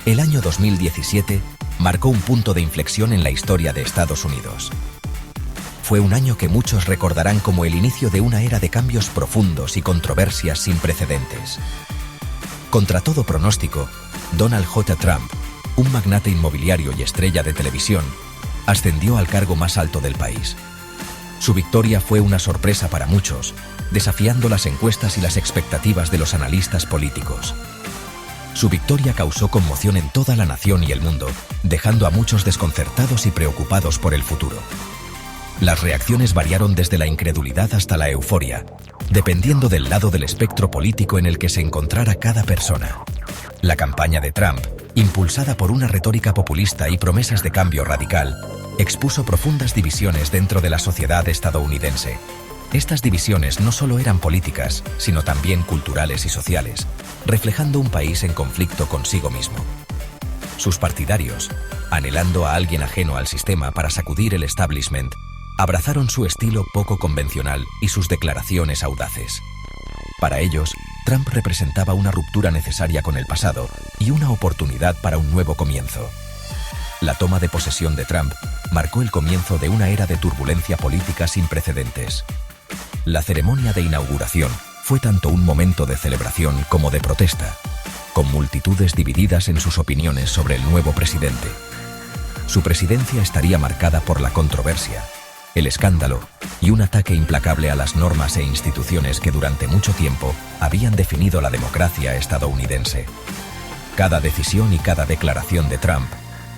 El año 2017 marcó un punto de inflexión en la historia de Estados Unidos. Fue un año que muchos recordarán como el inicio de una era de cambios profundos y controversias sin precedentes. Contra todo pronóstico, Donald J. Trump, un magnate inmobiliario y estrella de televisión, ascendió al cargo más alto del país. Su victoria fue una sorpresa para muchos, desafiando las encuestas y las expectativas de los analistas políticos. Su victoria causó conmoción en toda la nación y el mundo, dejando a muchos desconcertados y preocupados por el futuro. Las reacciones variaron desde la incredulidad hasta la euforia, dependiendo del lado del espectro político en el que se encontrara cada persona. La campaña de Trump, impulsada por una retórica populista y promesas de cambio radical, expuso profundas divisiones dentro de la sociedad estadounidense. Estas divisiones no solo eran políticas, sino también culturales y sociales, reflejando un país en conflicto consigo mismo. Sus partidarios, anhelando a alguien ajeno al sistema para sacudir el establishment, abrazaron su estilo poco convencional y sus declaraciones audaces. Para ellos, Trump representaba una ruptura necesaria con el pasado y una oportunidad para un nuevo comienzo. La toma de posesión de Trump marcó el comienzo de una era de turbulencia política sin precedentes. La ceremonia de inauguración fue tanto un momento de celebración como de protesta, con multitudes divididas en sus opiniones sobre el nuevo presidente. Su presidencia estaría marcada por la controversia, el escándalo y un ataque implacable a las normas e instituciones que durante mucho tiempo habían definido la democracia estadounidense. Cada decisión y cada declaración de Trump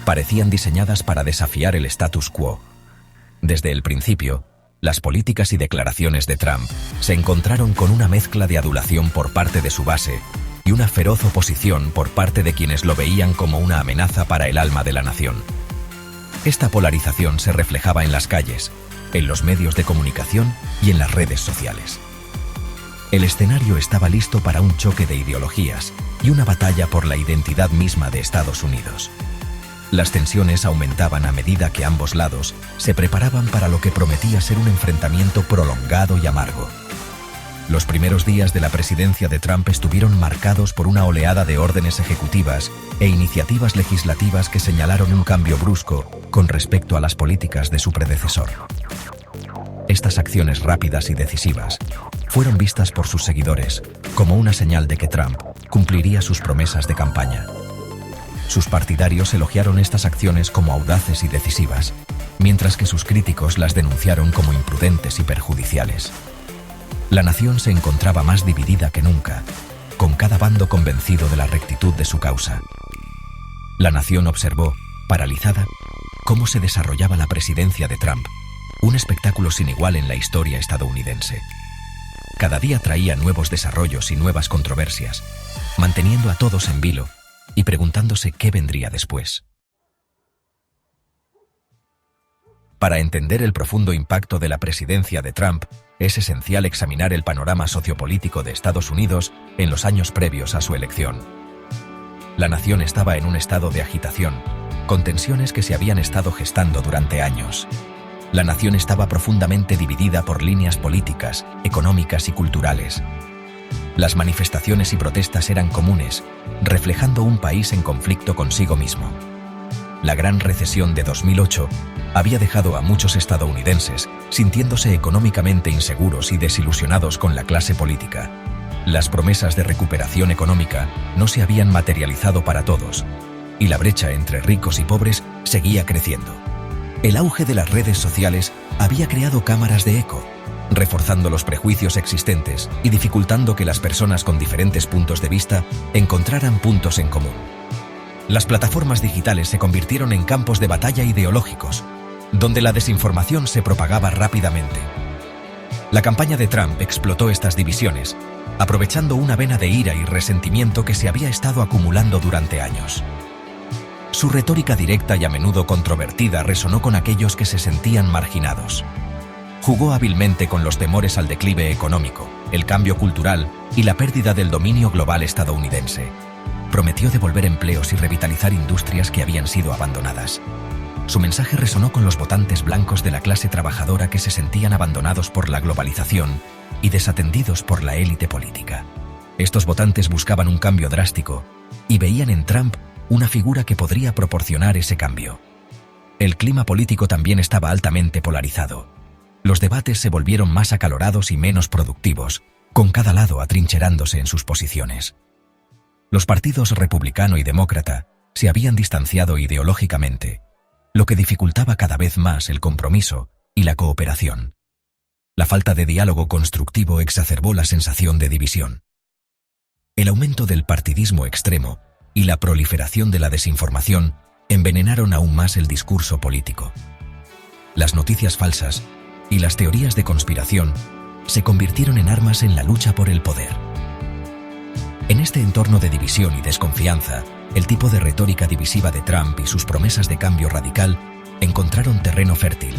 parecían diseñadas para desafiar el status quo. Desde el principio, las políticas y declaraciones de Trump se encontraron con una mezcla de adulación por parte de su base y una feroz oposición por parte de quienes lo veían como una amenaza para el alma de la nación. Esta polarización se reflejaba en las calles, en los medios de comunicación y en las redes sociales. El escenario estaba listo para un choque de ideologías y una batalla por la identidad misma de Estados Unidos. Las tensiones aumentaban a medida que ambos lados se preparaban para lo que prometía ser un enfrentamiento prolongado y amargo. Los primeros días de la presidencia de Trump estuvieron marcados por una oleada de órdenes ejecutivas e iniciativas legislativas que señalaron un cambio brusco con respecto a las políticas de su predecesor. Estas acciones rápidas y decisivas fueron vistas por sus seguidores como una señal de que Trump cumpliría sus promesas de campaña. Sus partidarios elogiaron estas acciones como audaces y decisivas, mientras que sus críticos las denunciaron como imprudentes y perjudiciales. La nación se encontraba más dividida que nunca, con cada bando convencido de la rectitud de su causa. La nación observó, paralizada, cómo se desarrollaba la presidencia de Trump, un espectáculo sin igual en la historia estadounidense. Cada día traía nuevos desarrollos y nuevas controversias, manteniendo a todos en vilo y preguntándose qué vendría después. Para entender el profundo impacto de la presidencia de Trump, es esencial examinar el panorama sociopolítico de Estados Unidos en los años previos a su elección. La nación estaba en un estado de agitación, con tensiones que se habían estado gestando durante años. La nación estaba profundamente dividida por líneas políticas, económicas y culturales. Las manifestaciones y protestas eran comunes, reflejando un país en conflicto consigo mismo. La gran recesión de 2008 había dejado a muchos estadounidenses sintiéndose económicamente inseguros y desilusionados con la clase política. Las promesas de recuperación económica no se habían materializado para todos, y la brecha entre ricos y pobres seguía creciendo. El auge de las redes sociales había creado cámaras de eco, reforzando los prejuicios existentes y dificultando que las personas con diferentes puntos de vista encontraran puntos en común. Las plataformas digitales se convirtieron en campos de batalla ideológicos, donde la desinformación se propagaba rápidamente. La campaña de Trump explotó estas divisiones, aprovechando una vena de ira y resentimiento que se había estado acumulando durante años. Su retórica directa y a menudo controvertida resonó con aquellos que se sentían marginados. Jugó hábilmente con los temores al declive económico, el cambio cultural y la pérdida del dominio global estadounidense. Prometió devolver empleos y revitalizar industrias que habían sido abandonadas. Su mensaje resonó con los votantes blancos de la clase trabajadora que se sentían abandonados por la globalización y desatendidos por la élite política. Estos votantes buscaban un cambio drástico y veían en Trump una figura que podría proporcionar ese cambio. El clima político también estaba altamente polarizado. Los debates se volvieron más acalorados y menos productivos, con cada lado atrincherándose en sus posiciones. Los partidos republicano y demócrata se habían distanciado ideológicamente, lo que dificultaba cada vez más el compromiso y la cooperación. La falta de diálogo constructivo exacerbó la sensación de división. El aumento del partidismo extremo y la proliferación de la desinformación envenenaron aún más el discurso político. Las noticias falsas y las teorías de conspiración se convirtieron en armas en la lucha por el poder. En este entorno de división y desconfianza, el tipo de retórica divisiva de Trump y sus promesas de cambio radical encontraron terreno fértil.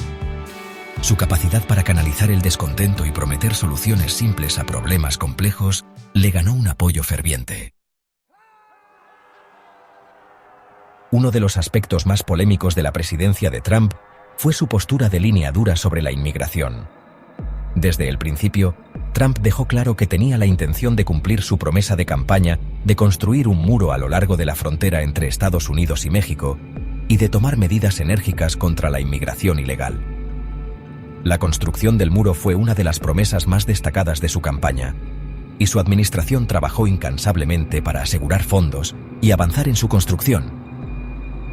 Su capacidad para canalizar el descontento y prometer soluciones simples a problemas complejos le ganó un apoyo ferviente. Uno de los aspectos más polémicos de la presidencia de Trump fue su postura de línea dura sobre la inmigración. Desde el principio, Trump dejó claro que tenía la intención de cumplir su promesa de campaña de construir un muro a lo largo de la frontera entre Estados Unidos y México y de tomar medidas enérgicas contra la inmigración ilegal. La construcción del muro fue una de las promesas más destacadas de su campaña, y su administración trabajó incansablemente para asegurar fondos y avanzar en su construcción.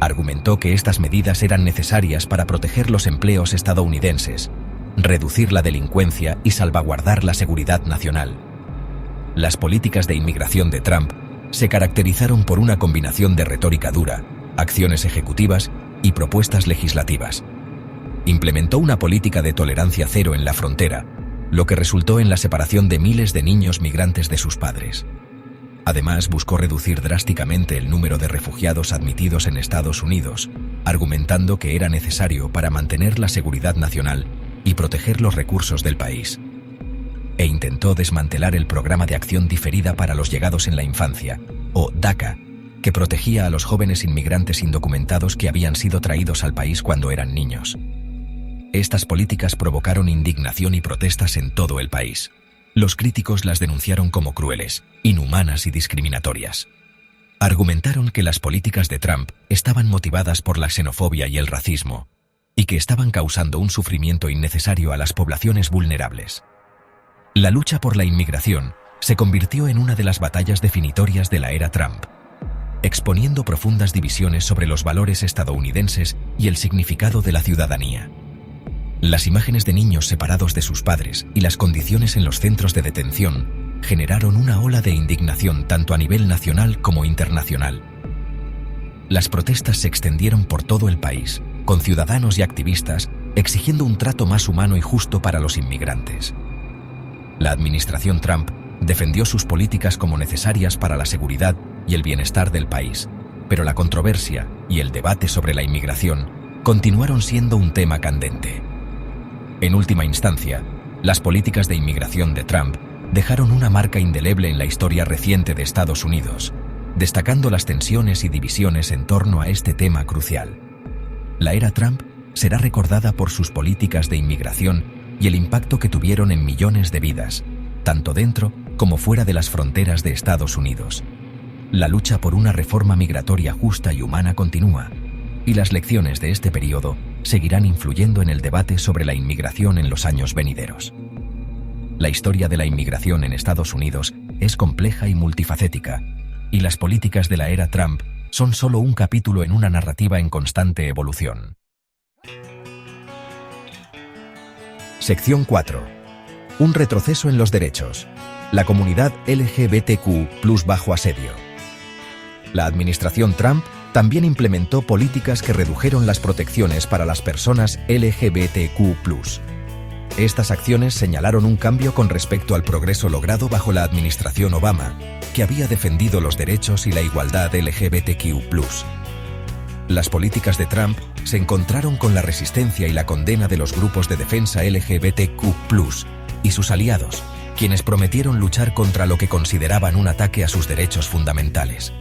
Argumentó que estas medidas eran necesarias para proteger los empleos estadounidenses, reducir la delincuencia y salvaguardar la seguridad nacional. Las políticas de inmigración de Trump se caracterizaron por una combinación de retórica dura, acciones ejecutivas y propuestas legislativas. Implementó una política de tolerancia cero en la frontera, lo que resultó en la separación de miles de niños migrantes de sus padres. Además, buscó reducir drásticamente el número de refugiados admitidos en Estados Unidos, argumentando que era necesario para mantener la seguridad nacional y proteger los recursos del país. E intentó desmantelar el Programa de Acción Diferida para los Llegados en la Infancia, o DACA, que protegía a los jóvenes inmigrantes indocumentados que habían sido traídos al país cuando eran niños. Estas políticas provocaron indignación y protestas en todo el país. Los críticos las denunciaron como crueles, inhumanas y discriminatorias. Argumentaron que las políticas de Trump estaban motivadas por la xenofobia y el racismo, y que estaban causando un sufrimiento innecesario a las poblaciones vulnerables. La lucha por la inmigración se convirtió en una de las batallas definitorias de la era Trump, exponiendo profundas divisiones sobre los valores estadounidenses y el significado de la ciudadanía. Las imágenes de niños separados de sus padres y las condiciones en los centros de detención generaron una ola de indignación tanto a nivel nacional como internacional. Las protestas se extendieron por todo el país, con ciudadanos y activistas exigiendo un trato más humano y justo para los inmigrantes. La administración Trump defendió sus políticas como necesarias para la seguridad y el bienestar del país, pero la controversia y el debate sobre la inmigración continuaron siendo un tema candente. En última instancia, las políticas de inmigración de Trump dejaron una marca indeleble en la historia reciente de Estados Unidos, destacando las tensiones y divisiones en torno a este tema crucial. La era Trump será recordada por sus políticas de inmigración y el impacto que tuvieron en millones de vidas, tanto dentro como fuera de las fronteras de Estados Unidos. La lucha por una reforma migratoria justa y humana continúa, y las lecciones de este periodo seguirán influyendo en el debate sobre la inmigración en los años venideros. La historia de la inmigración en Estados Unidos es compleja y multifacética, y las políticas de la era Trump son solo un capítulo en una narrativa en constante evolución. Sección 4. Un retroceso en los derechos. La comunidad LGBTQ+ bajo asedio. La administración Trump también implementó políticas que redujeron las protecciones para las personas LGBTQ+. Estas acciones señalaron un cambio con respecto al progreso logrado bajo la administración Obama, que había defendido los derechos y la igualdad LGBTQ+. Las políticas de Trump se encontraron con la resistencia y la condena de los grupos de defensa LGBTQ+, y sus aliados, quienes prometieron luchar contra lo que consideraban un ataque a sus derechos fundamentales.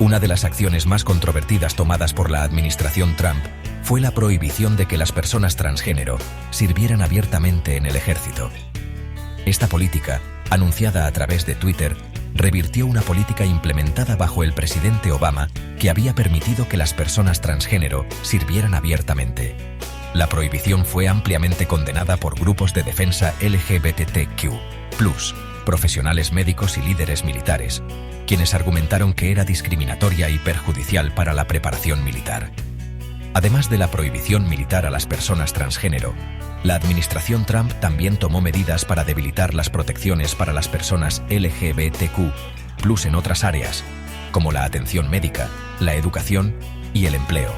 Una de las acciones más controvertidas tomadas por la administración Trump fue la prohibición de que las personas transgénero sirvieran abiertamente en el ejército. Esta política, anunciada a través de Twitter, revirtió una política implementada bajo el presidente Obama que había permitido que las personas transgénero sirvieran abiertamente. La prohibición fue ampliamente condenada por grupos de defensa LGBTQ+, profesionales médicos y líderes militares, quienes argumentaron que era discriminatoria y perjudicial para la preparación militar. Además de la prohibición militar a las personas transgénero, la administración Trump también tomó medidas para debilitar las protecciones para las personas LGBTQ+ en otras áreas, como la atención médica, la educación y el empleo.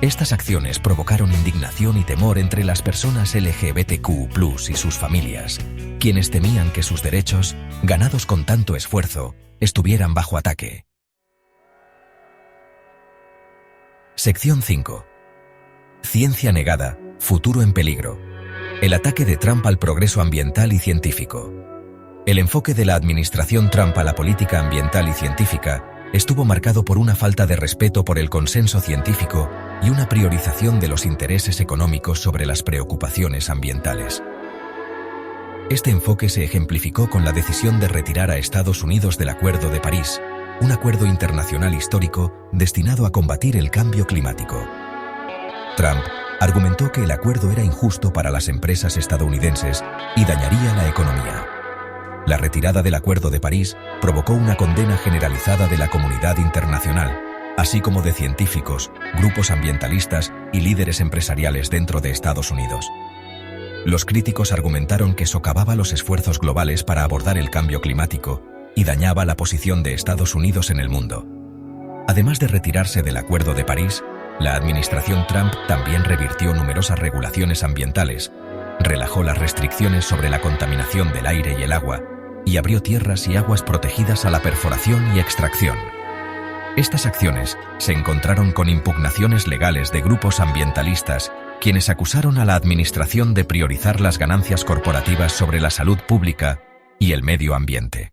Estas acciones provocaron indignación y temor entre las personas LGBTQ+ y sus familias, quienes temían que sus derechos, ganados con tanto esfuerzo, estuvieran bajo ataque. Sección 5. Ciencia negada, futuro en peligro. El ataque de Trump al progreso ambiental y científico. El enfoque de la administración Trump a la política ambiental y científica estuvo marcado por una falta de respeto por el consenso científico y una priorización de los intereses económicos sobre las preocupaciones ambientales. Este enfoque se ejemplificó con la decisión de retirar a Estados Unidos del Acuerdo de París, un acuerdo internacional histórico destinado a combatir el cambio climático. Trump argumentó que el acuerdo era injusto para las empresas estadounidenses y dañaría la economía. La retirada del Acuerdo de París provocó una condena generalizada de la comunidad internacional, así como de científicos, grupos ambientalistas y líderes empresariales dentro de Estados Unidos. Los críticos argumentaron que socavaba los esfuerzos globales para abordar el cambio climático y dañaba la posición de Estados Unidos en el mundo. Además de retirarse del Acuerdo de París, la administración Trump también revirtió numerosas regulaciones ambientales, relajó las restricciones sobre la contaminación del aire y el agua, y abrió tierras y aguas protegidas a la perforación y extracción. Estas acciones se encontraron con impugnaciones legales de grupos ambientalistas, quienes acusaron a la administración de priorizar las ganancias corporativas sobre la salud pública y el medio ambiente.